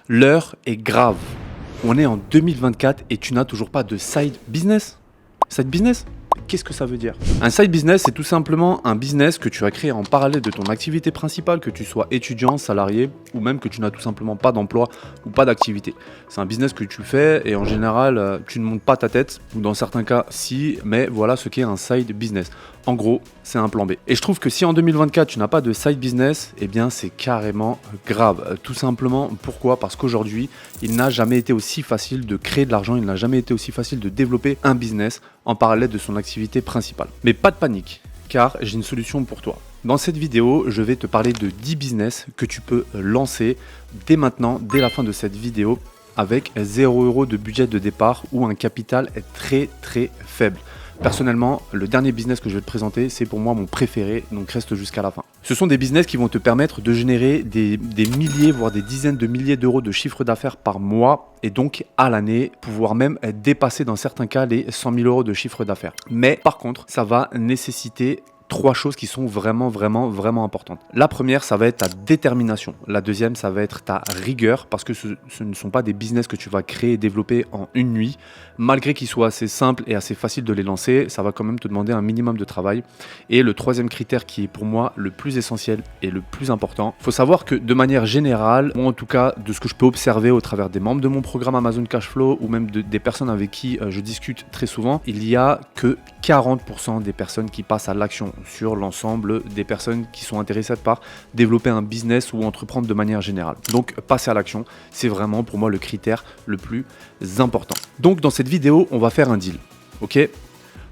L'heure est grave. On est en 2024 et tu n'as toujours pas de side business? Side business? Qu'est-ce que ça veut dire? Un side business, c'est tout simplement un business que tu as créé en parallèle de ton activité principale, que tu sois étudiant, salarié ou même que tu n'as tout simplement pas d'emploi ou pas d'activité. C'est un business que tu fais et en général, tu ne montes pas ta tête ou dans certains cas, si, mais voilà ce qu'est un side business. En gros, c'est un plan B. Et je trouve que si en 2024, tu n'as pas de side business, eh bien, c'est carrément grave. Tout simplement, pourquoi? Parce qu'aujourd'hui, il n'a jamais été aussi facile de créer de l'argent, il n'a jamais été aussi facile de développer un business en parallèle de son activité principale. Mais pas de panique, car j'ai une solution pour toi. Dans cette vidéo, je vais te parler de 10 business que tu peux lancer dès maintenant, dès la fin de cette vidéo, avec 0 € de budget de départ ou un capital très faible. Personnellement, le dernier business que je vais te présenter, c'est pour moi mon préféré, donc reste jusqu'à la fin. Ce sont des business qui vont te permettre de générer des milliers, voire des dizaines de milliers d'euros de chiffre d'affaires par mois et donc à l'année, pouvoir même dépasser dans certains cas les 100 000 € de chiffre d'affaires. Mais par contre, ça va nécessiter 3 choses qui sont vraiment importantes. La première, ça va être ta détermination. La deuxième, ça va être ta rigueur parce que ce ne sont pas des business que tu vas créer et développer en une nuit. Malgré qu'ils soient assez simples et assez faciles de les lancer, ça va quand même te demander un minimum de travail. Et le troisième critère qui est pour moi le plus essentiel et le plus important, il faut savoir que de manière générale, ou en tout cas de ce que je peux observer au travers des membres de mon programme Amazon Cashflow ou même des personnes avec qui je discute très souvent, il y a que 40% des personnes qui passent à l'action sur l'ensemble des personnes qui sont intéressées par développer un business ou entreprendre de manière générale. Donc passer à l'action, c'est vraiment pour moi le critère le plus important. Donc dans cette vidéo, on va faire un deal. Ok?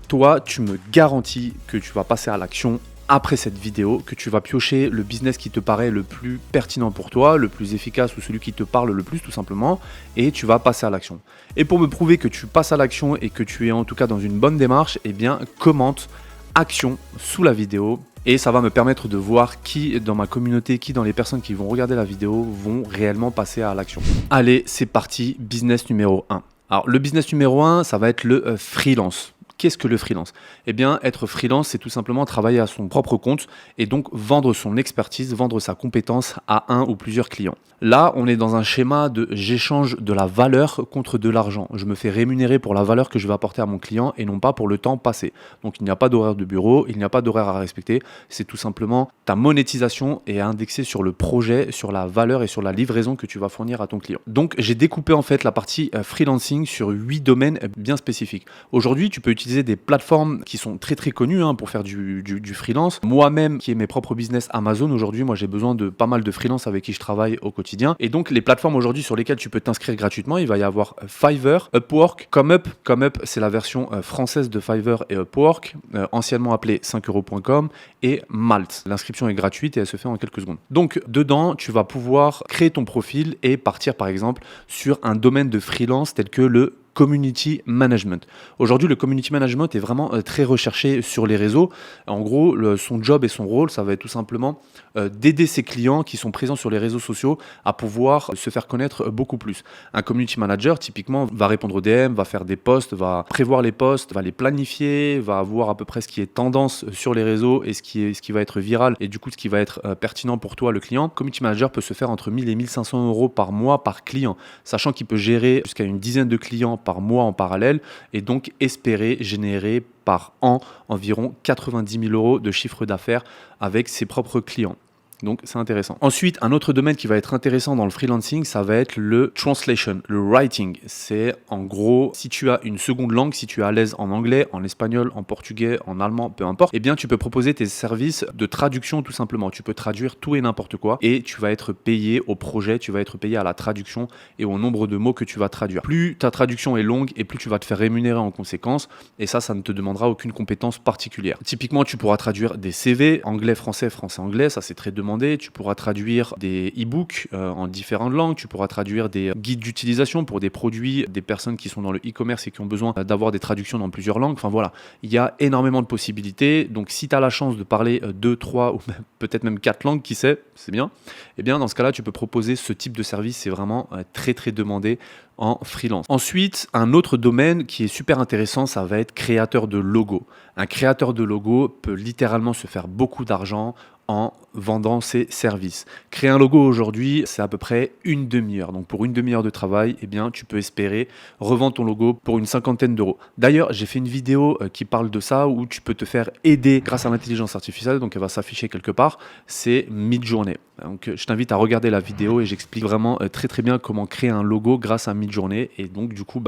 Toi, tu me garantis que tu vas passer à l'action après cette vidéo, que tu vas piocher le business qui te paraît le plus pertinent pour toi, le plus efficace ou celui qui te parle le plus tout simplement, et tu vas passer à l'action. Et pour me prouver que tu passes à l'action et que tu es en tout cas dans une bonne démarche, eh bien commente action sous la vidéo et ça va me permettre de voir qui dans ma communauté, qui dans les personnes qui vont regarder la vidéo vont réellement passer à l'action. Allez, c'est parti, business numéro 1. Alors le business numéro 1, ça va être le freelance. Qu'est-ce que le freelance? Eh bien, être freelance, c'est tout simplement travailler à son propre compte et donc vendre son expertise, vendre sa compétence à un ou plusieurs clients. Là, on est dans un schéma de j'échange de la valeur contre de l'argent. Je me fais rémunérer pour la valeur que je vais apporter à mon client et non pas pour le temps passé. Donc, il n'y a pas d'horaire de bureau, il n'y a pas d'horaire à respecter. C'est tout simplement ta monétisation est indexée sur le projet, sur la valeur et sur la livraison que tu vas fournir à ton client. Donc, j'ai découpé en fait la partie freelancing sur 8 domaines bien spécifiques. Aujourd'hui, tu peux utiliser des plateformes qui sont très connues pour faire du freelance. Moi-même, qui ai mes propres business Amazon, aujourd'hui, moi j'ai besoin de pas mal de freelance avec qui je travaille au quotidien. Et donc les plateformes aujourd'hui sur lesquelles tu peux t'inscrire gratuitement, il va y avoir Fiverr, Upwork, ComeUp. ComeUp, c'est la version française de Fiverr et Upwork, anciennement appelée 5euros.com, et Malt. L'inscription est gratuite et elle se fait en quelques secondes. Donc dedans, tu vas pouvoir créer ton profil et partir par exemple sur un domaine de freelance tel que le community management. Aujourd'hui, le community management est vraiment très recherché sur les réseaux. En gros, son job et son rôle, ça va être tout simplement d'aider ses clients qui sont présents sur les réseaux sociaux à pouvoir se faire connaître beaucoup plus. Un community manager, typiquement, va répondre aux DM, va faire des posts, va prévoir les posts, va les planifier, va voir à peu près ce qui est tendance sur les réseaux et ce qui va être viral et du coup ce qui va être pertinent pour toi, le client. Community manager peut se faire entre 1000 et 1500 € par mois par client, sachant qu'il peut gérer jusqu'à une dizaine de clients par mois en parallèle et donc espérer générer par an environ 90 000 € de chiffre d'affaires avec ses propres clients. Donc c'est intéressant. Ensuite, un autre domaine qui va être intéressant dans le freelancing, ça va être le translation, le writing. C'est en gros, si tu as une seconde langue, si tu es à l'aise en anglais, en espagnol, en portugais, en allemand, peu importe, eh bien tu peux proposer tes services de traduction tout simplement. Tu peux traduire tout et n'importe quoi et tu vas être payé au projet, tu vas être payé à la traduction et au nombre de mots que tu vas traduire. Plus ta traduction est longue et plus tu vas te faire rémunérer en conséquence et ça ne te demandera aucune compétence particulière. Typiquement, tu pourras traduire des CV, anglais, français, français, anglais, ça c'est très demandé. Tu pourras traduire des e-books en différentes langues, tu pourras traduire des guides d'utilisation pour des produits, des personnes qui sont dans le e-commerce et qui ont besoin d'avoir des traductions dans plusieurs langues. Enfin voilà, il y a énormément de possibilités. Donc si tu as la chance de parler 2, 3 ou peut-être même 4 langues, qui sait, c'est bien. Et bien dans ce cas-là, tu peux proposer ce type de service, c'est vraiment très demandé en freelance. Ensuite, un autre domaine qui est super intéressant, ça va être créateur de logo. Un créateur de logo peut littéralement se faire beaucoup d'argent en vendant ses services. Créer un logo aujourd'hui, c'est à peu près une demi-heure. Donc pour une demi-heure de travail, eh bien, tu peux espérer revendre ton logo pour une cinquantaine d'euros. D'ailleurs, j'ai fait une vidéo qui parle de ça, où tu peux te faire aider grâce à l'intelligence artificielle, donc elle va s'afficher quelque part, c'est Midjourney. Donc je t'invite à regarder la vidéo et j'explique vraiment très très bien comment créer un logo grâce à Midjourney, et donc du coup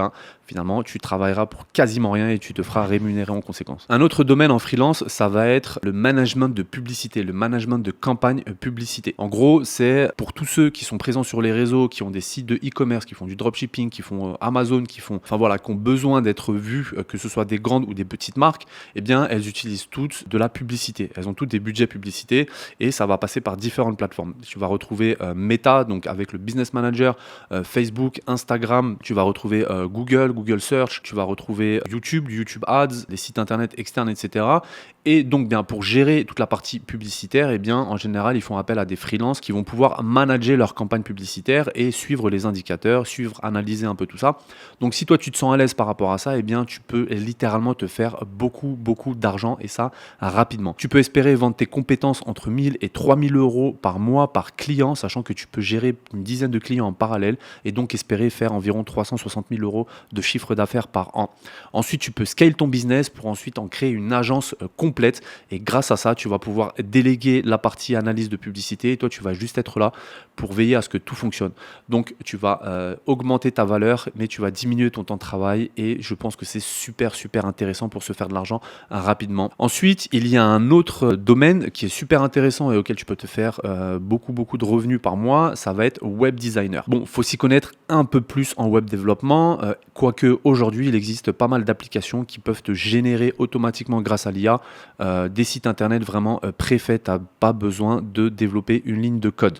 finalement tu travailleras pour quasiment rien et tu te feras rémunérer en conséquence. Un autre domaine en freelance, ça va être le management de publicité, le management de campagne publicité. En gros, c'est pour tous ceux qui sont présents sur les réseaux, qui ont des sites de e-commerce, qui font du dropshipping, qui font Amazon, qui ont besoin d'être vus, que ce soit des grandes ou des petites marques, eh bien elles utilisent toutes de la publicité. Elles ont toutes des budgets publicité et ça va passer par différentes plateformes. Tu vas retrouver Meta, donc avec le Business Manager, Facebook, Instagram, tu vas retrouver Google Search, tu vas retrouver YouTube Ads, les sites internet externes, etc. Et donc pour gérer toute la partie publicitaire, eh bien en général ils font appel à des freelances qui vont pouvoir manager leur campagne publicitaire et suivre les indicateurs, analyser un peu tout ça. Donc si toi tu te sens à l'aise par rapport à ça, eh bien tu peux littéralement te faire beaucoup d'argent, et ça rapidement. Tu peux espérer vendre tes compétences entre 1000 et 3000 euros par mois par client, sachant que tu peux gérer une dizaine de clients en parallèle et donc espérer faire environ 360 000 euros de chiffre d'affaires par an. Ensuite, tu peux scale ton business pour ensuite en créer une agence complète, et grâce à ça, tu vas pouvoir déléguer la partie analyse de publicité et toi, tu vas juste être là pour veiller à ce que tout fonctionne. Donc, tu vas augmenter ta valeur, mais tu vas diminuer ton temps de travail, et je pense que c'est super intéressant pour se faire de l'argent rapidement. Ensuite, il y a un autre domaine qui est super intéressant et auquel tu peux te faire beaucoup de revenus par mois, ça va être web designer. Bon, faut s'y connaître un peu plus en web développement, quoique aujourd'hui il existe pas mal d'applications qui peuvent te générer automatiquement grâce à l'IA des sites internet vraiment préfaits. Tu n'as pas besoin de développer une ligne de code.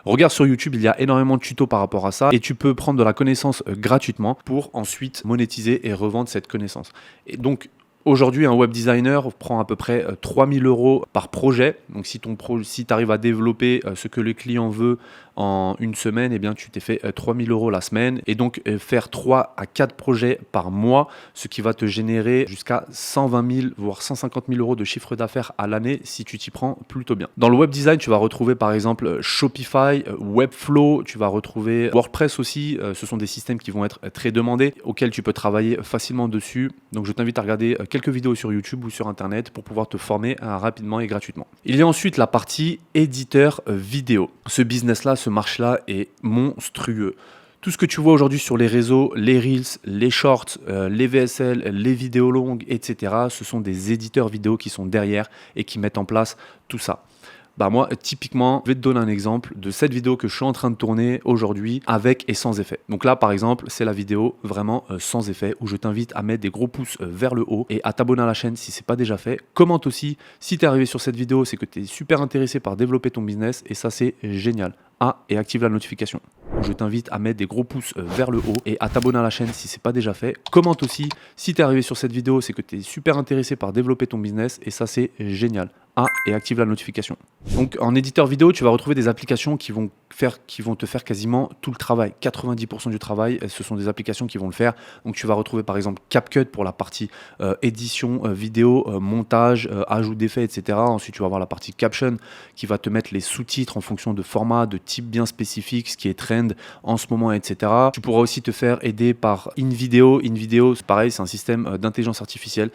Regarde sur YouTube, il y a énormément de tutos par rapport à ça, et tu peux prendre de la connaissance gratuitement pour ensuite monétiser et revendre cette connaissance. Et donc aujourd'hui, un web designer prend à peu près 3000 euros par projet. Donc si tu arrives à développer ce que le client veut en une semaine, eh bien tu t'es fait 3000 euros la semaine, et donc faire 3 à 4 projets par mois, ce qui va te générer jusqu'à 120 000 voire 150 000 euros de chiffre d'affaires à l'année si tu t'y prends plutôt bien. Dans le web design, tu vas retrouver par exemple Shopify, Webflow, tu vas retrouver WordPress aussi. Ce sont des systèmes qui vont être très demandés, auxquels tu peux travailler facilement dessus. Donc je t'invite à regarder quelques vidéos sur YouTube ou sur internet pour pouvoir te former rapidement et gratuitement. Il y a ensuite la partie éditeur vidéo. Ce business-là, ce marché-là est monstrueux. Tout ce que tu vois aujourd'hui sur les réseaux, les Reels, les Shorts, les VSL, les vidéos longues, etc., ce sont des éditeurs vidéo qui sont derrière et qui mettent en place tout ça. Moi, typiquement, je vais te donner un exemple de cette vidéo que je suis en train de tourner aujourd'hui avec et sans effet. Donc là, par exemple, c'est la vidéo vraiment sans effet, où je t'invite à mettre des gros pouces vers le haut et à t'abonner à la chaîne si ce n'est pas déjà fait. Commente aussi. Si tu es arrivé sur cette vidéo, c'est que tu es super intéressé par développer ton business, et ça, c'est génial. Et active la notification. Je t'invite à mettre des gros pouces vers le haut et à t'abonner à la chaîne si ce n'est pas déjà fait. Commente aussi. Si tu es arrivé sur cette vidéo, c'est que tu es super intéressé par développer ton business, et ça, c'est génial. Et active la notification. Donc en éditeur vidéo, tu vas retrouver des applications qui vont te faire quasiment tout le travail. 90% du travail, ce sont des applications qui vont le faire. Donc tu vas retrouver par exemple CapCut pour la partie édition vidéo, montage, ajout d'effets, etc. Ensuite, tu vas avoir la partie Caption qui va te mettre les sous-titres en fonction de format, de type bien spécifique, ce qui est trend en ce moment, etc. Tu pourras aussi te faire aider par InVideo. InVideo, c'est pareil, c'est un système d'intelligence artificielle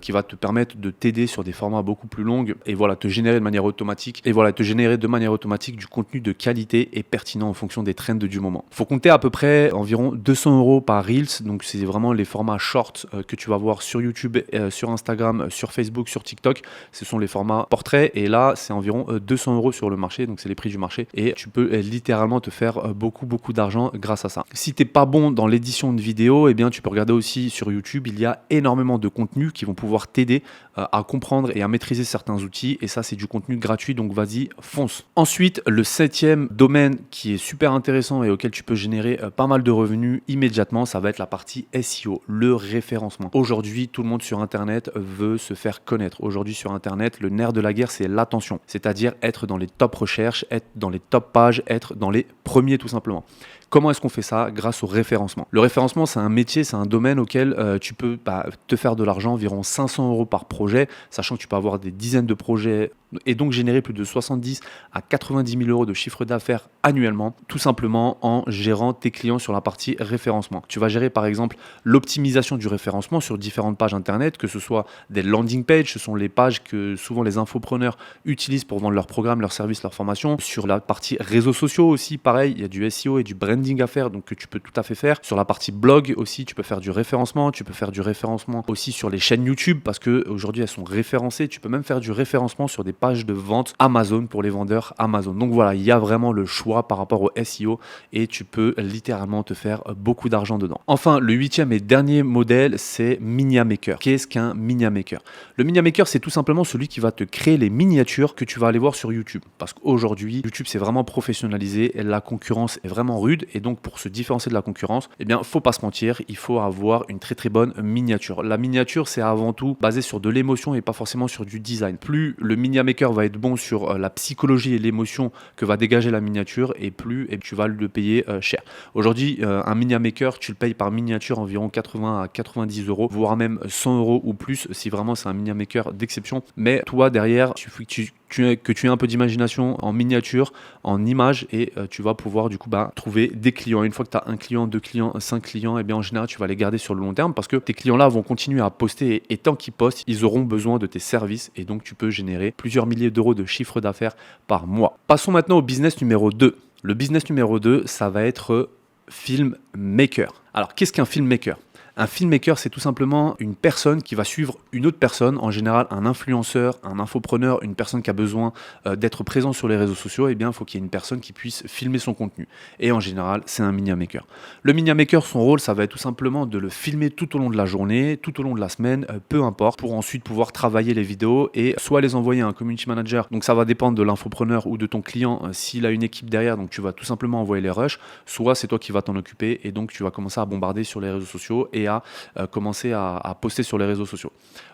qui va te permettre de t'aider sur des formats beaucoup plus longs, et voilà, te générer de manière automatique du contenu de qualité et pertinent en fonction des trends du moment. Il faut compter à peu près environ 200 euros par Reels, donc c'est vraiment les formats short que tu vas voir sur YouTube, sur Instagram, sur Facebook, sur TikTok. Ce sont les formats portraits, et là c'est environ 200 euros sur le marché, donc c'est les prix du marché, et tu peux littéralement te faire beaucoup d'argent grâce à ça. Si t'es pas bon dans l'édition de vidéo, eh bien tu peux regarder aussi sur YouTube, il y a énormément de contenus qui vont pouvoir t'aider à comprendre et à maîtriser certains outils, et ça c'est du contenu gratuit, donc vas-y, fonce. Ensuite, le 7e domaine qui est super intéressant et auquel tu peux générer pas mal de revenus immédiatement, ça va être la partie SEO, le référencement. Aujourd'hui, tout le monde sur internet veut se faire connaître. Aujourd'hui sur internet, le nerf de la guerre, c'est l'attention, c'est-à-dire être dans les top recherches, être dans les top pages, être dans les premiers tout simplement. Comment est-ce qu'on fait ça? Grâce au référencement. Le référencement, c'est un métier, c'est un domaine auquel tu peux te faire de l'argent, environ 500 € par projet, sachant que tu peux avoir des dizaines de projets et donc générer plus de 70 à 90 000 € de chiffre d'affaires annuellement, tout simplement en gérant tes clients sur la partie référencement. Tu vas gérer par exemple l'optimisation du référencement sur différentes pages internet, que ce soit des landing pages, ce sont les pages que souvent les infopreneurs utilisent pour vendre leurs programmes, leurs services, leurs formations. Sur la partie réseaux sociaux aussi, pareil, il y a du SEO et du branding à faire, donc que tu peux tout à fait faire. Sur la partie blog aussi, tu peux faire du référencement, tu peux faire du référencement aussi sur les chaînes YouTube, parce qu'aujourd'hui elles sont référencées. Tu peux même faire du référencement sur des pages de vente Amazon pour les vendeurs Amazon. Donc voilà, il y a vraiment le choix par rapport au SEO et tu peux littéralement te faire beaucoup d'argent dedans. Enfin, le 8e et dernier modèle, c'est Miniamaker. Qu'est-ce qu'un Miniamaker? Le Miniamaker, c'est tout simplement celui qui va te créer les miniatures que tu vas aller voir sur YouTube. Parce qu'aujourd'hui, YouTube, c'est vraiment professionnalisé et la concurrence est vraiment rude. Et donc, pour se différencier de la concurrence, eh bien, faut pas se mentir, il faut avoir une très très bonne miniature. La miniature, c'est avant tout basé sur de l'émotion et pas forcément sur du design. Plus le Miniamaker va être bon sur la psychologie et l'émotion que va dégager la miniature, et plus tu vas le payer cher. Aujourd'hui, un Miniamaker, tu le payes par miniature environ 80 à 90 €, voire même 100 € ou plus si vraiment c'est un Miniamaker d'exception. Mais toi, derrière, il faut que tu aies un peu d'imagination en miniature, en image, et tu vas pouvoir du coup trouver des clients. Une fois que tu as un client, deux clients, 5 clients, et bien en général tu vas les garder sur le long terme parce que tes clients là vont continuer à poster, et tant qu'ils postent, ils auront besoin de tes services, et donc tu peux générer plusieurs milliers d'euros de chiffre d'affaires par mois. Passons maintenant au business numéro 2. Le business numéro 2, ça va être filmmaker. Alors qu'est-ce qu'un filmmaker? Un filmmaker, c'est tout simplement une personne qui va suivre une autre personne, en général un influenceur, un infopreneur, une personne qui a besoin d'être présent sur les réseaux sociaux. Eh bien, il faut qu'il y ait une personne qui puisse filmer son contenu. Et en général, c'est un Miniamaker. Le Miniamaker, son rôle, ça va être tout simplement de le filmer tout au long de la journée, tout au long de la semaine, peu importe, pour ensuite pouvoir travailler les vidéos et soit les envoyer à un community manager. Donc ça va dépendre de l'infopreneur ou de ton client s'il a une équipe derrière. Donc tu vas tout simplement envoyer les rushs, soit c'est toi qui vas t'en occuper, et donc tu vas commencer à bombarder sur les réseaux sociaux et à commencer à poster sur les réseaux sociaux.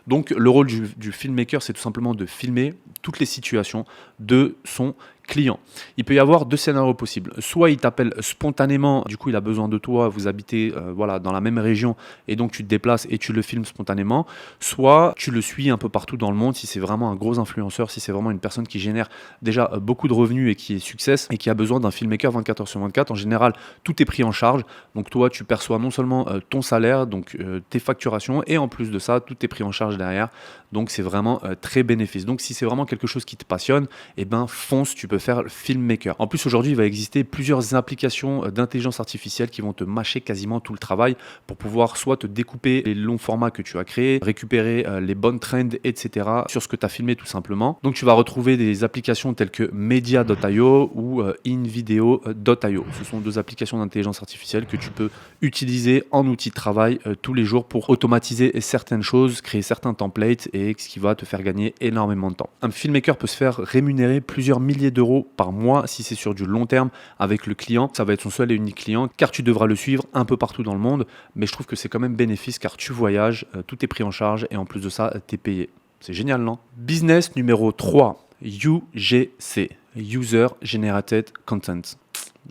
Donc le rôle du filmmaker, c'est tout simplement de filmer toutes les situations de son client. Il peut y avoir deux scénarios possibles. Soit il t'appelle spontanément, du coup il a besoin de toi, vous habitez dans la même région, et donc tu te déplaces et tu le filmes spontanément. Soit tu le suis un peu partout dans le monde, si c'est vraiment un gros influenceur, si c'est vraiment une personne qui génère déjà beaucoup de revenus et qui est success et qui a besoin d'un filmmaker 24 heures sur 24. En général, tout est pris en charge. Donc toi, tu perçois non seulement ton salaire, donc tes facturations, et en plus de ça, tout est pris en charge derrière. Donc c'est vraiment très bénéfice. Donc si c'est vraiment quelque chose qui te passionne, eh ben fonce, tu peux faire le filmmaker. En plus, aujourd'hui, il va exister plusieurs applications d'intelligence artificielle qui vont te mâcher quasiment tout le travail pour pouvoir soit te découper les longs formats que tu as créés, récupérer les bonnes trends, etc. sur ce que tu as filmé tout simplement. Donc tu vas retrouver des applications telles que Media.io ou InVideo.io. Ce sont deux applications d'intelligence artificielle que tu peux utiliser en outil de travail tous les jours pour automatiser certaines choses, créer certains templates, et ce qui va te faire gagner énormément de temps. Un filmmaker peut se faire rémunérer plusieurs milliers d'euros par mois si c'est sur du long terme avec le client. Ça va être son seul et unique client, car tu devras le suivre un peu partout dans le monde. Mais je trouve que c'est quand même bénéfice, car tu voyages, tout est pris en charge, et en plus de ça, tu es payé. C'est génial, non? Business numéro 3, UGC, User Generated Content.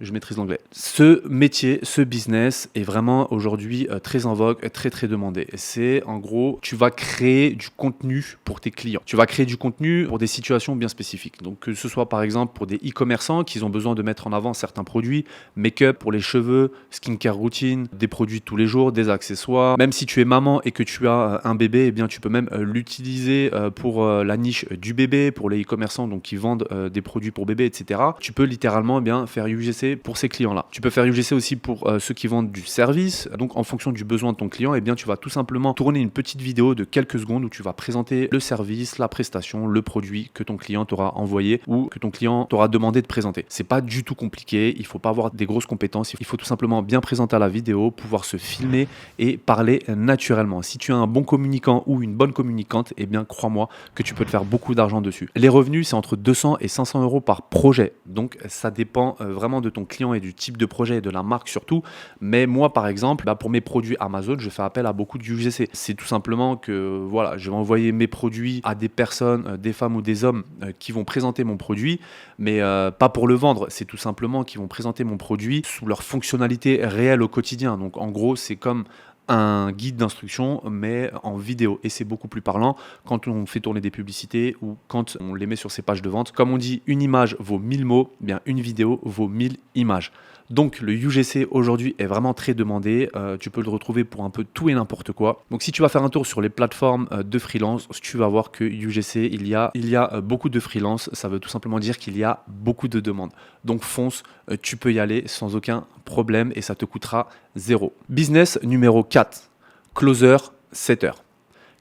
Je maîtrise l'anglais. Ce métier, ce business est vraiment aujourd'hui très en vogue, très très demandé. C'est en gros, tu vas créer du contenu pour tes clients. Tu vas créer du contenu pour des situations bien spécifiques. Donc que ce soit par exemple pour des e-commerçants qui ont besoin de mettre en avant certains produits, make-up pour les cheveux, skincare routine, des produits de tous les jours, des accessoires. Même si tu es maman et que tu as un bébé, eh bien tu peux même l'utiliser pour la niche du bébé, pour les e-commerçants donc qui vendent des produits pour bébé, etc. Tu peux littéralement faire UGC pour ces clients-là. Tu peux faire UGC aussi pour ceux qui vendent du service. Donc en fonction du besoin de ton client, eh bien tu vas tout simplement tourner une petite vidéo de quelques secondes où tu vas présenter le service, la prestation, le produit que ton client t'aura envoyé ou que ton client t'aura demandé de présenter. C'est pas du tout compliqué, il faut pas avoir des grosses compétences, il faut tout simplement bien présenter à la vidéo, pouvoir se filmer et parler naturellement. Si tu es un bon communicant ou une bonne communicante, eh bien crois-moi que tu peux te faire beaucoup d'argent dessus. Les revenus, c'est entre 200 et 500 € par projet. Donc ça dépend vraiment de ton client et du type de projet et de la marque surtout. Mais moi, par exemple, pour mes produits Amazon, je fais appel à beaucoup de UGC. C'est tout simplement que voilà, je vais envoyer mes produits à des personnes, des femmes ou des hommes qui vont présenter mon produit, mais pas pour le vendre. C'est tout simplement qu'ils vont présenter mon produit sous leur fonctionnalité réelle au quotidien. Donc en gros, c'est comme un guide d'instruction mais en vidéo et c'est beaucoup plus parlant quand on fait tourner des publicités ou quand on les met sur ses pages de vente. Comme on dit, une image vaut 1000 mots, bien une vidéo vaut 1000 images. Donc le UGC aujourd'hui est vraiment très demandé, tu peux le retrouver pour un peu tout et n'importe quoi. Donc si tu vas faire un tour sur les plateformes de freelance, tu vas voir que UGC, il y a beaucoup de freelance, ça veut tout simplement dire qu'il y a beaucoup de demandes. Donc fonce, tu peux y aller sans aucun problème et ça te coûtera zéro. Business numéro 4, closer, setter.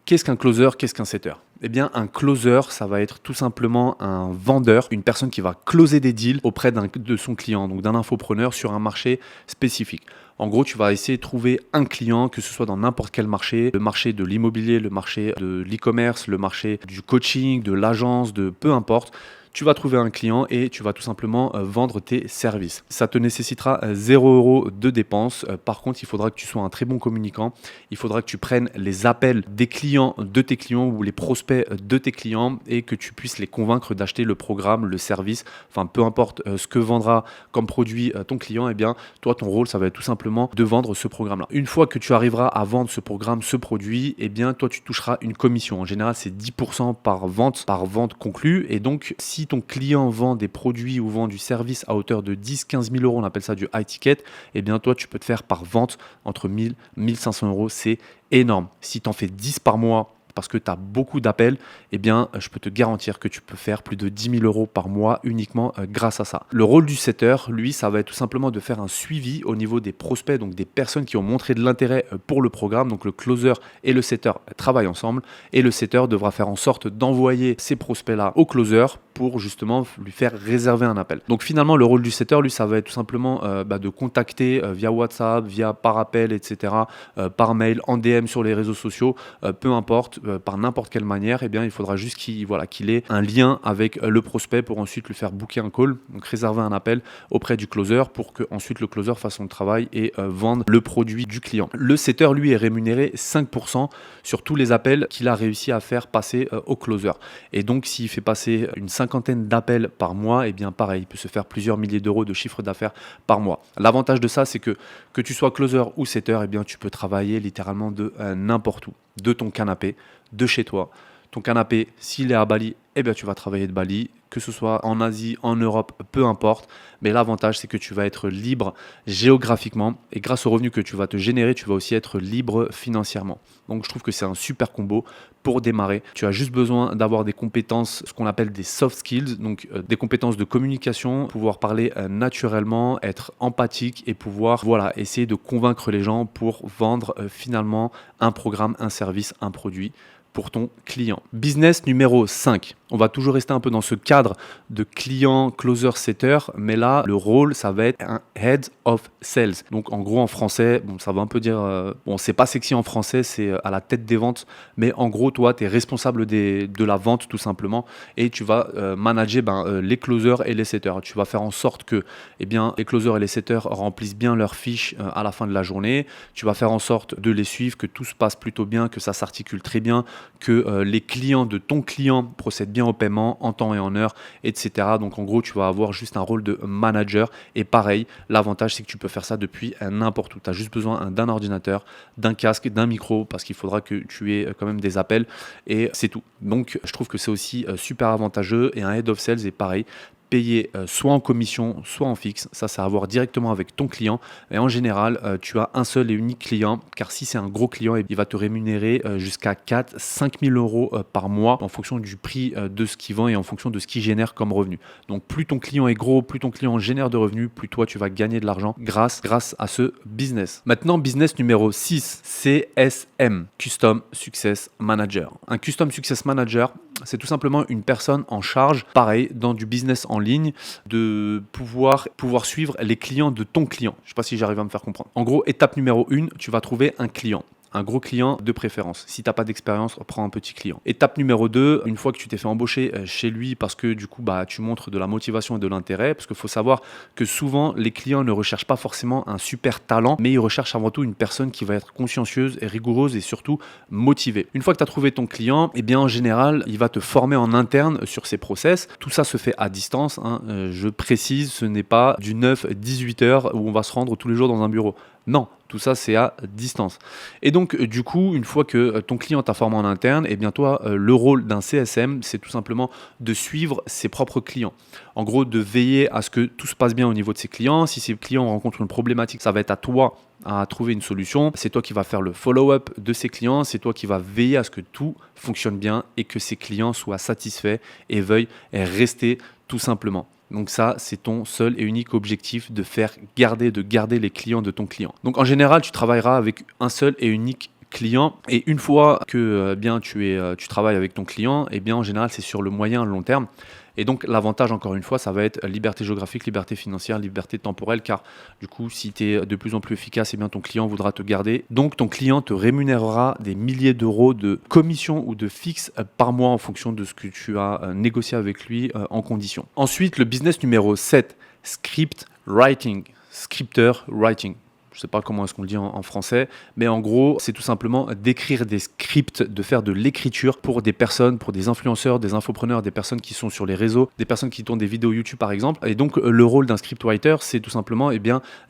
Qu'est-ce qu'un closer, qu'est-ce qu'un setter ? Eh bien, un closer, ça va être tout simplement un vendeur, une personne qui va closer des deals auprès de son client, donc d'un infopreneur sur un marché spécifique. En gros, tu vas essayer de trouver un client, que ce soit dans n'importe quel marché, le marché de l'immobilier, le marché de l'e-commerce, le marché du coaching, de l'agence, de peu importe. Tu vas trouver un client et tu vas tout simplement vendre tes services. Ça te nécessitera 0 € de dépenses. Par contre, il faudra que tu sois un très bon communicant. Il faudra que tu prennes les appels des clients de tes clients ou les prospects de tes clients et que tu puisses les convaincre d'acheter le programme, le service, enfin peu importe ce que vendra comme produit ton client. Eh bien, toi, ton rôle, ça va être tout simplement de vendre ce programme-là. Une fois que tu arriveras à vendre ce programme, ce produit, eh bien, toi, tu toucheras une commission. En général, c'est 10% par vente conclue. Et donc, si ton client vend des produits ou vend du service à hauteur de 10-15 000 €, on appelle ça du high ticket, eh bien toi tu peux te faire par vente entre 1000 et 1500 €, c'est énorme. Si tu en fais 10 par mois parce que tu as beaucoup d'appels, eh bien, je peux te garantir que tu peux faire plus de 10 000 € par mois uniquement grâce à ça. Le rôle du setter, lui, ça va être tout simplement de faire un suivi au niveau des prospects, donc des personnes qui ont montré de l'intérêt pour le programme. Donc le closer et le setter travaillent ensemble et le setter devra faire en sorte d'envoyer ces prospects-là au closer pour justement lui faire réserver un appel. Donc finalement, le rôle du setter, lui, ça va être tout simplement de contacter via WhatsApp, par appel, etc., par mail, en DM sur les réseaux sociaux, peu importe, par n'importe quelle manière. Eh bien, il faudra juste qu'il ait un lien avec le prospect pour ensuite lui faire booker un call, donc réserver un appel auprès du closer pour que ensuite le closer fasse son travail et vende le produit du client. Le setter, lui, est rémunéré 5% sur tous les appels qu'il a réussi à faire passer au closer. Et donc, s'il fait passer une cinquantaine d'appels par mois, et bien pareil, il peut se faire plusieurs milliers d'euros de chiffre d'affaires par mois. L'avantage de ça, c'est que tu sois closer ou setter, et bien tu peux travailler littéralement de n'importe où, de ton canapé, de chez toi. Ton canapé, s'il est à Bali, eh bien tu vas travailler de Bali, que ce soit en Asie, en Europe, peu importe. Mais l'avantage, c'est que tu vas être libre géographiquement et grâce aux revenus que tu vas te générer, tu vas aussi être libre financièrement. Donc je trouve que c'est un super combo pour démarrer. Tu as juste besoin d'avoir des compétences, ce qu'on appelle des soft skills, donc des compétences de communication, pouvoir parler naturellement, être empathique et pouvoir essayer de convaincre les gens pour vendre finalement un programme, un service, un produit pour ton client. Business numéro 5. On va toujours rester un peu dans ce cadre de client, closer, setter, mais là, le rôle, ça va être un head of sales. Donc, en gros, en français, ça va un peu dire, c'est pas sexy en français, c'est à la tête des ventes, mais en gros, toi, tu es responsable de la vente, tout simplement, et tu vas manager les closers et les setters. Tu vas faire en sorte que, les closers et les setters remplissent bien leurs fiches à la fin de la journée. Tu vas faire en sorte de les suivre, que tout se passe plutôt bien, que ça s'articule très bien, que les clients de ton client procèdent bien au paiement en temps et en heure, etc. Donc en gros, tu vas avoir juste un rôle de manager. Et pareil, l'avantage, c'est que tu peux faire ça depuis n'importe où. Tu as juste besoin d'un ordinateur, d'un casque, d'un micro, parce qu'il faudra que tu aies quand même des appels. Et c'est tout. Donc je trouve que c'est aussi super avantageux. Et un head of sales est pareil, payé soit en commission, soit en fixe. Ça a à voir directement avec ton client. Et en général, tu as un seul et unique client, car si c'est un gros client, il va te rémunérer jusqu'à 4-5 000 € par mois en fonction du prix de ce qu'il vend et en fonction de ce qu'il génère comme revenu. Donc plus ton client est gros, plus ton client génère de revenus, plus toi tu vas gagner de l'argent grâce à ce business. Maintenant, business numéro 6, CSM, Custom Success Manager. Un Custom Success Manager, c'est tout simplement une personne en charge, pareil, dans du business en ligne, de pouvoir suivre les clients de ton client. Je ne sais pas si j'arrive à me faire comprendre. En gros, étape numéro 1, tu vas trouver un client. un gros client de préférence. Si tu n'as pas d'expérience, prends un petit client. Étape numéro 2, une fois que tu t'es fait embaucher chez lui parce que du coup tu montres de la motivation et de l'intérêt, parce qu'il faut savoir que souvent les clients ne recherchent pas forcément un super talent, mais ils recherchent avant tout une personne qui va être consciencieuse et rigoureuse et surtout motivée. Une fois que tu as trouvé ton client, eh bien en général, il va te former en interne sur ses process. Tout ça se fait à distance, hein. Je précise, ce n'est pas du 9-18 heures où on va se rendre tous les jours dans un bureau. Non, tout ça c'est à distance. Et donc du coup, une fois que ton client t'a formé en interne, eh bien toi, le rôle d'un CSM, c'est tout simplement de suivre ses propres clients. En gros, de veiller à ce que tout se passe bien au niveau de ses clients. Si ses clients rencontrent une problématique, ça va être à toi à trouver une solution. C'est toi qui vas faire le follow-up de ses clients. C'est toi qui vas veiller à ce que tout fonctionne bien et que ses clients soient satisfaits et veuillent rester tout simplement. Donc ça, c'est ton seul et unique objectif de garder les clients de ton client. Donc en général, tu travailleras avec un seul et unique client, et une fois que tu travailles avec ton client, eh bien en général, c'est sur le moyen long terme. Et donc l'avantage, encore une fois, ça va être liberté géographique, liberté financière, liberté temporelle, car du coup, si tu es de plus en plus efficace, eh bien ton client voudra te garder. Donc ton client te rémunérera des milliers d'euros de commission ou de fixe par mois en fonction de ce que tu as négocié avec lui en condition. Ensuite, le business numéro 7, script writing, scripter writing. Je ne sais pas comment est-ce qu'on le dit en français, mais en gros, c'est tout simplement d'écrire des scripts, de faire de l'écriture pour des personnes, pour des influenceurs, des infopreneurs, des personnes qui sont sur les réseaux, des personnes qui tournent des vidéos YouTube par exemple. Et donc, le rôle d'un scriptwriter, c'est tout simplement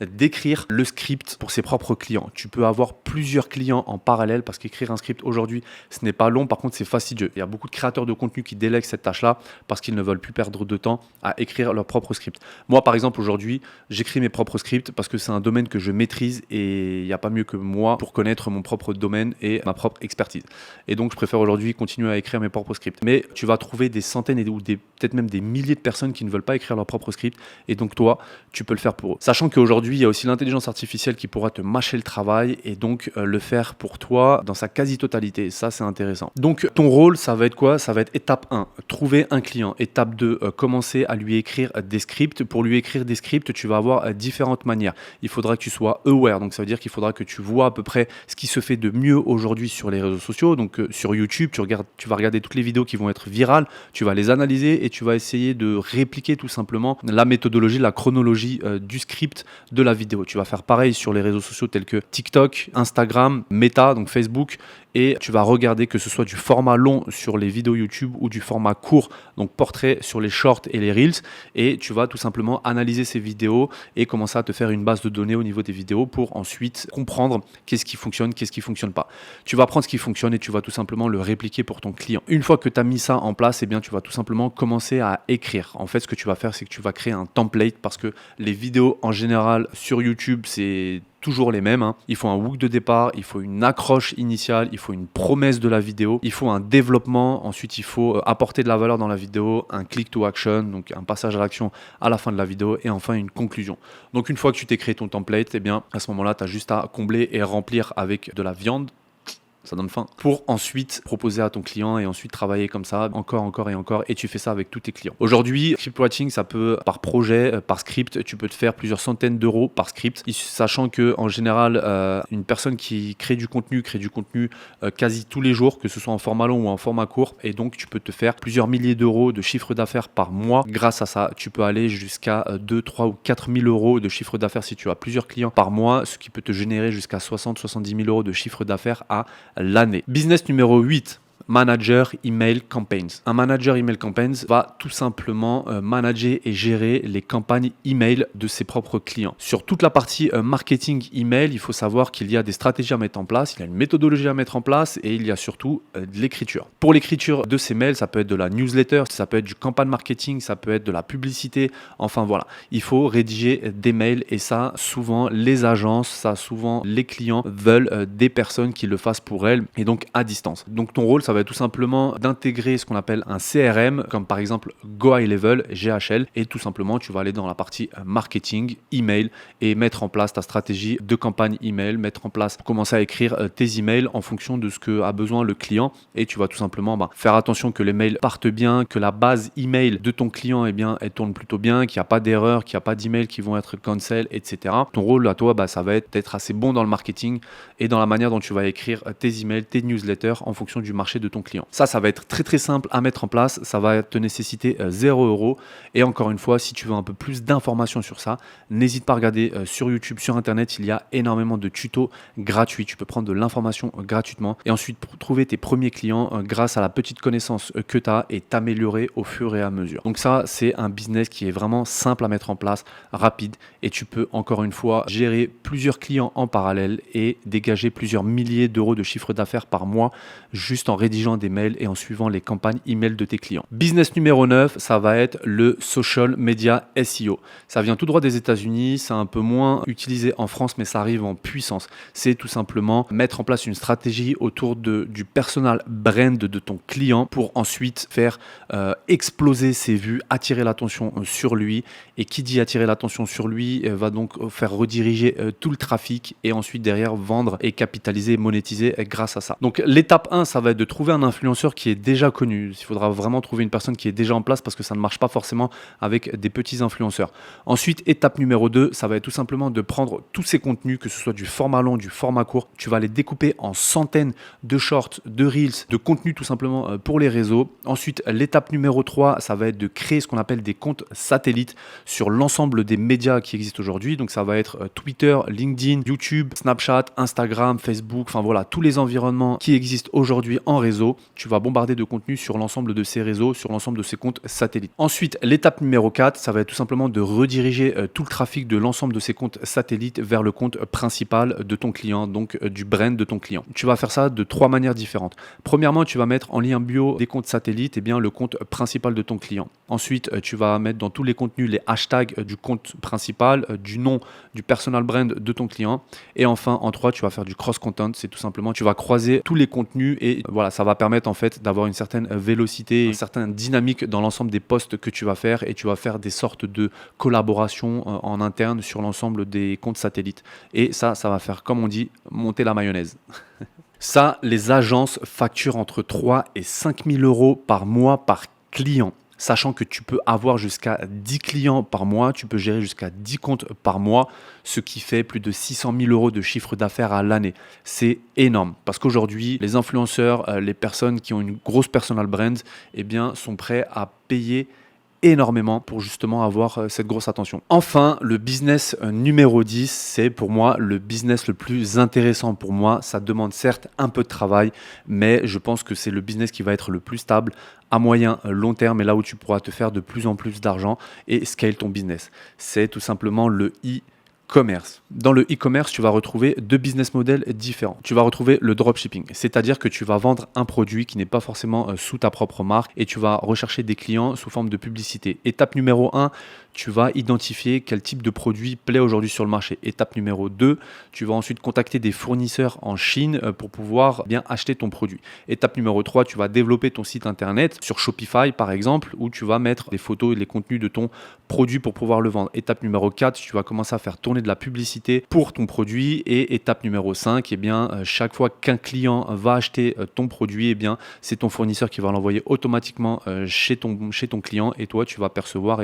d'écrire le script pour ses propres clients. Tu peux avoir plusieurs clients en parallèle parce qu'écrire un script aujourd'hui, ce n'est pas long, par contre, c'est fastidieux. Il y a beaucoup de créateurs de contenu qui délèguent cette tâche-là parce qu'ils ne veulent plus perdre de temps à écrire leur propre script. Moi, par exemple, aujourd'hui, j'écris mes propres scripts parce que c'est un domaine que je maîtrise et il n'y a pas mieux que moi pour connaître mon propre domaine et ma propre expertise. Et donc, je préfère aujourd'hui continuer à écrire mes propres scripts. Mais tu vas trouver des centaines ou peut-être même des milliers de personnes qui ne veulent pas écrire leur propre script. Et donc, toi, tu peux le faire pour eux. Sachant qu'aujourd'hui, il y a aussi l'intelligence artificielle qui pourra te mâcher le travail et donc le faire pour toi dans sa quasi-totalité. Ça, c'est intéressant. Donc, ton rôle, ça va être quoi? Ça va être étape 1, trouver un client. Étape 2, commencer à lui écrire des scripts. Pour lui écrire des scripts, tu vas avoir différentes manières. Il faudra que tu sois aware, donc ça veut dire qu'il faudra que tu vois à peu près ce qui se fait de mieux aujourd'hui sur les réseaux sociaux. Donc sur YouTube, tu vas regarder toutes les vidéos qui vont être virales, tu vas les analyser et tu vas essayer de répliquer tout simplement la méthodologie, la chronologie du script de la vidéo. Tu vas faire pareil sur les réseaux sociaux tels que TikTok, Instagram, Meta, donc Facebook, et tu vas regarder que ce soit du format long sur les vidéos YouTube ou du format court, donc portrait sur les shorts et les reels, et tu vas tout simplement analyser ces vidéos et commencer à te faire une base de données au niveau des vidéos pour ensuite comprendre qu'est-ce qui fonctionne, qu'est-ce qui fonctionne pas. Tu vas prendre ce qui fonctionne et tu vas tout simplement le répliquer pour ton client. Une fois que tu as mis ça en place, eh bien tu vas tout simplement commencer à écrire. En fait, ce que tu vas faire, c'est que tu vas créer un template parce que les vidéos en général sur YouTube, c'est toujours les mêmes, hein. Il faut un hook de départ, il faut une accroche initiale, il faut une promesse de la vidéo, il faut un développement, ensuite il faut apporter de la valeur dans la vidéo, un click to action, donc un passage à l'action à la fin de la vidéo, et enfin une conclusion. Donc une fois que tu t'es créé ton template, eh bien à ce moment-là, tu as juste à combler et remplir avec de la viande. Ça donne faim, pour ensuite proposer à ton client et ensuite travailler comme ça encore et tu fais ça avec tous tes clients. Aujourd'hui, script writing, ça peut par projet, par script, tu peux te faire plusieurs centaines d'euros par script, sachant que en général, une personne qui crée du contenu quasi tous les jours, que ce soit en format long ou en format court, et donc tu peux te faire plusieurs milliers d'euros de chiffre d'affaires par mois. Grâce à ça, tu peux aller jusqu'à 2, 3 ou 4 000 euros de chiffre d'affaires si tu as plusieurs clients par mois, ce qui peut te générer jusqu'à 60-70 000 euros de chiffre d'affaires à l'année. Business numéro 8. Manager Email Campaigns. Un manager Email Campaigns va tout simplement manager et gérer les campagnes email de ses propres clients. Sur toute la partie marketing email, il faut savoir qu'il y a des stratégies à mettre en place, il y a une méthodologie à mettre en place et il y a surtout de l'écriture. Pour l'écriture de ces mails, ça peut être de la newsletter, ça peut être du campagne marketing, ça peut être de la publicité, enfin voilà. Il faut rédiger des mails et ça, souvent les agences, souvent les clients veulent des personnes qui le fassent pour elles et donc à distance. Donc ton rôle, ça va être tout simplement d'intégrer ce qu'on appelle un CRM, comme par exemple Go High Level, GHL, et tout simplement, tu vas aller dans la partie marketing, email, et mettre en place ta stratégie de campagne email, mettre en place, commencer à écrire tes emails en fonction de ce que a besoin le client, et tu vas tout simplement faire attention que les mails partent bien, que la base email de ton client, elle tourne plutôt bien, qu'il n'y a pas d'erreur, qu'il n'y a pas d'emails qui vont être cancel, etc. Ton rôle à toi, ça va être d'être assez bon dans le marketing et dans la manière dont tu vas écrire tes emails, tes newsletters en fonction du marché de ton client. Ça va être très très simple à mettre en place. Ça va te nécessiter 0 €. Et encore une fois, si tu veux un peu plus d'informations sur ça, n'hésite pas à regarder sur YouTube, sur Internet. Il y a énormément de tutos gratuits. Tu peux prendre de l'information gratuitement et ensuite pour trouver tes premiers clients grâce à la petite connaissance que tu as et t'améliorer au fur et à mesure. Donc ça, c'est un business qui est vraiment simple à mettre en place, rapide, et tu peux encore une fois gérer plusieurs clients en parallèle et dégager plusieurs milliers d'euros de chiffre d'affaires par mois juste en rédigeant des mails et en suivant les campagnes email de tes clients. Business numéro 9, ça va être le social media SEO. Ça vient tout droit des États-Unis, c'est un peu moins utilisé en France, mais ça arrive en puissance. C'est tout simplement mettre en place une stratégie autour du personal brand de ton client pour ensuite faire exploser ses vues, attirer l'attention sur lui. Et qui dit attirer l'attention sur lui va donc faire rediriger tout le trafic et ensuite derrière vendre et capitaliser, monétiser grâce à ça. Donc l'étape 1, ça va être de trouver un influenceur qui est déjà connu. Il faudra vraiment trouver une personne qui est déjà en place parce que ça ne marche pas forcément avec des petits influenceurs. Ensuite, étape numéro 2, ça va être tout simplement de prendre tous ces contenus, que ce soit du format long, du format court. Tu vas les découper en centaines de shorts, de reels, de contenus tout simplement pour les réseaux. Ensuite, l'étape numéro 3, ça va être de créer ce qu'on appelle des comptes satellites sur l'ensemble des médias qui existent aujourd'hui. Donc ça va être Twitter, LinkedIn, YouTube, Snapchat, Instagram, Facebook, enfin voilà, tous les environnements qui existent aujourd'hui en réseau. Tu vas bombarder de contenu sur l'ensemble de ces réseaux, sur l'ensemble de ces comptes satellites. Ensuite, l'étape numéro 4, ça va être tout simplement de rediriger tout le trafic de l'ensemble de ces comptes satellites vers le compte principal de ton client, donc du brand de ton client. Tu vas faire ça de 3 manières différentes. Premièrement, tu vas mettre en lien bio des comptes satellites, le compte principal de ton client. Ensuite, tu vas mettre dans tous les contenus les hashtags du compte principal, du nom du personal brand de ton client. Et enfin, en 3, tu vas faire du cross-content. C'est tout simplement, tu vas croiser tous les contenus et voilà, ça va permettre en fait d'avoir une certaine vélocité, une certaine dynamique dans l'ensemble des posts que tu vas faire et tu vas faire des sortes de collaborations en interne sur l'ensemble des comptes satellites. Et ça va faire, comme on dit, monter la mayonnaise. Ça, les agences facturent entre 3 et 5 000 € par mois par client. Sachant que tu peux avoir jusqu'à 10 clients par mois, tu peux gérer jusqu'à 10 comptes par mois, ce qui fait plus de 600 000 € de chiffre d'affaires à l'année. C'est énorme parce qu'aujourd'hui, les influenceurs, les personnes qui ont une grosse personal brand, sont prêts à payer énormément pour justement avoir cette grosse attention. Enfin, le business numéro 10, c'est pour moi le business le plus intéressant pour moi. Ça demande certes un peu de travail, mais je pense que c'est le business qui va être le plus stable à moyen long terme et là où tu pourras te faire de plus en plus d'argent et scale ton business. C'est tout simplement le e-commerce. Dans le e-commerce, tu vas retrouver 2 business models différents. Tu vas retrouver le dropshipping, c'est-à-dire que tu vas vendre un produit qui n'est pas forcément sous ta propre marque et tu vas rechercher des clients sous forme de publicité. Étape numéro 1, tu vas identifier quel type de produit plaît aujourd'hui sur le marché. Étape numéro 2, tu vas ensuite contacter des fournisseurs en Chine pour pouvoir bien acheter ton produit. Étape numéro 3, tu vas développer ton site internet sur Shopify par exemple, où tu vas mettre des photos et les contenus de ton produit pour pouvoir le vendre. Étape numéro 4, tu vas commencer à faire tourner de la publicité pour ton produit. Et étape numéro 5, chaque fois qu'un client va acheter ton produit, c'est ton fournisseur qui va l'envoyer automatiquement chez ton client et toi, tu vas percevoir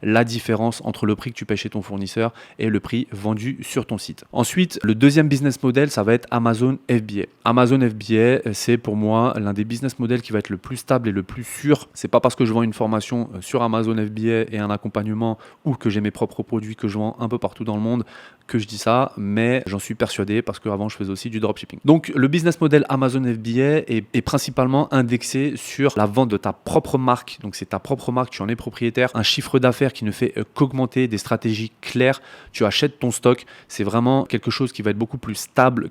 la différence entre le prix que tu payes chez ton fournisseur et le prix vendu sur ton site. Ensuite, le deuxième business model, ça va être Amazon FBA. Amazon FBA, c'est pour moi l'un des business models qui va être le plus stable et le plus sûr. C'est pas parce que je vends une formation sur Amazon FBA et un accompagnement ou que j'ai mes propres produits que je vends un peu partout dans le monde que je dis ça, mais j'en suis persuadé parce qu'avant je faisais aussi du dropshipping. Donc le business model Amazon FBA est principalement indexé sur la vente de ta propre marque. Donc c'est ta propre marque, tu en es propriétaire, un chiffre d'affaires qui ne fait qu'augmenter, des stratégies claires, tu achètes ton stock, c'est vraiment quelque chose qui va être beaucoup plus stable,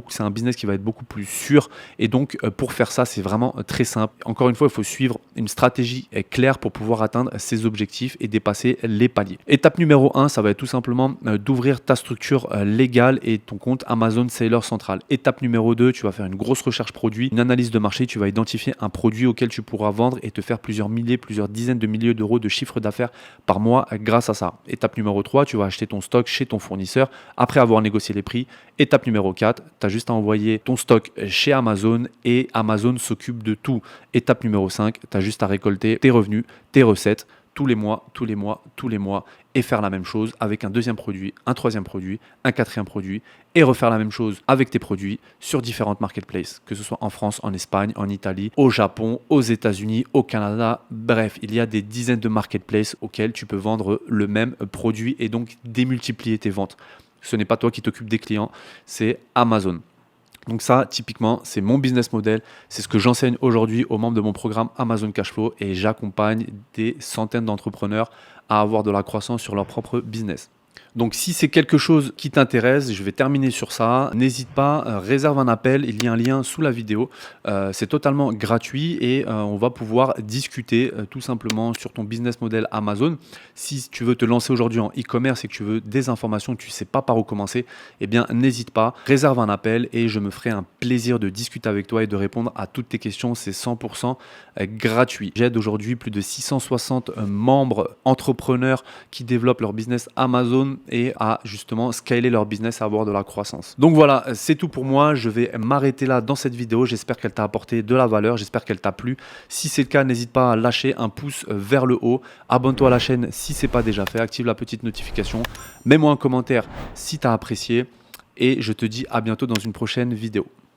c'est un business qui va être beaucoup plus sûr et donc pour faire ça c'est vraiment très simple. Encore une fois, il faut suivre une stratégie claire pour pouvoir atteindre ses objectifs et dépasser les paliers. Étape numéro 1, ça va être tout simplement d'ouvrir ta structure légale et ton compte Amazon Seller Central. Étape numéro 2, tu vas faire une grosse recherche produit, une analyse de marché, tu vas identifier un produit auquel tu pourras vendre et te faire plusieurs milliers, plusieurs dizaines de milliers d'euros de chiffre d'affaires par mois grâce à ça. Étape numéro 3, tu vas acheter ton stock chez ton fournisseur après avoir négocié les prix. Étape numéro 4, tu as juste à envoyer ton stock chez Amazon et Amazon s'occupe de tout. Étape numéro 5, tu as juste à récolter tes revenus, tes recettes tous les mois et faire la même chose avec un deuxième produit, un troisième produit, un quatrième produit et refaire la même chose avec tes produits sur différentes marketplaces, que ce soit en France, en Espagne, en Italie, au Japon, aux États-Unis, au Canada. Bref, il y a des dizaines de marketplaces auxquels tu peux vendre le même produit et donc démultiplier tes ventes. Ce n'est pas toi qui t'occupes des clients, c'est Amazon. Donc ça, typiquement, c'est mon business model. C'est ce que j'enseigne aujourd'hui aux membres de mon programme Amazon Cashflow et j'accompagne des centaines d'entrepreneurs à avoir de la croissance sur leur propre business. Donc si c'est quelque chose qui t'intéresse, je vais terminer sur ça. N'hésite pas, réserve un appel, il y a un lien sous la vidéo. C'est totalement gratuit et on va pouvoir discuter tout simplement sur ton business model Amazon. Si tu veux te lancer aujourd'hui en e-commerce et que tu veux des informations, tu ne sais pas par où commencer, eh bien n'hésite pas, réserve un appel et je me ferai un plaisir de discuter avec toi et de répondre à toutes tes questions. C'est 100% gratuit. J'aide aujourd'hui plus de 660 membres entrepreneurs qui développent leur business Amazon et à justement scaler leur business, à avoir de la croissance. Donc voilà, c'est tout pour moi. Je vais m'arrêter là dans cette vidéo. J'espère qu'elle t'a apporté de la valeur. J'espère qu'elle t'a plu. Si c'est le cas, n'hésite pas à lâcher un pouce vers le haut. Abonne-toi à la chaîne si ce n'est pas déjà fait. Active la petite notification. Mets-moi un commentaire si tu as apprécié. Et je te dis à bientôt dans une prochaine vidéo.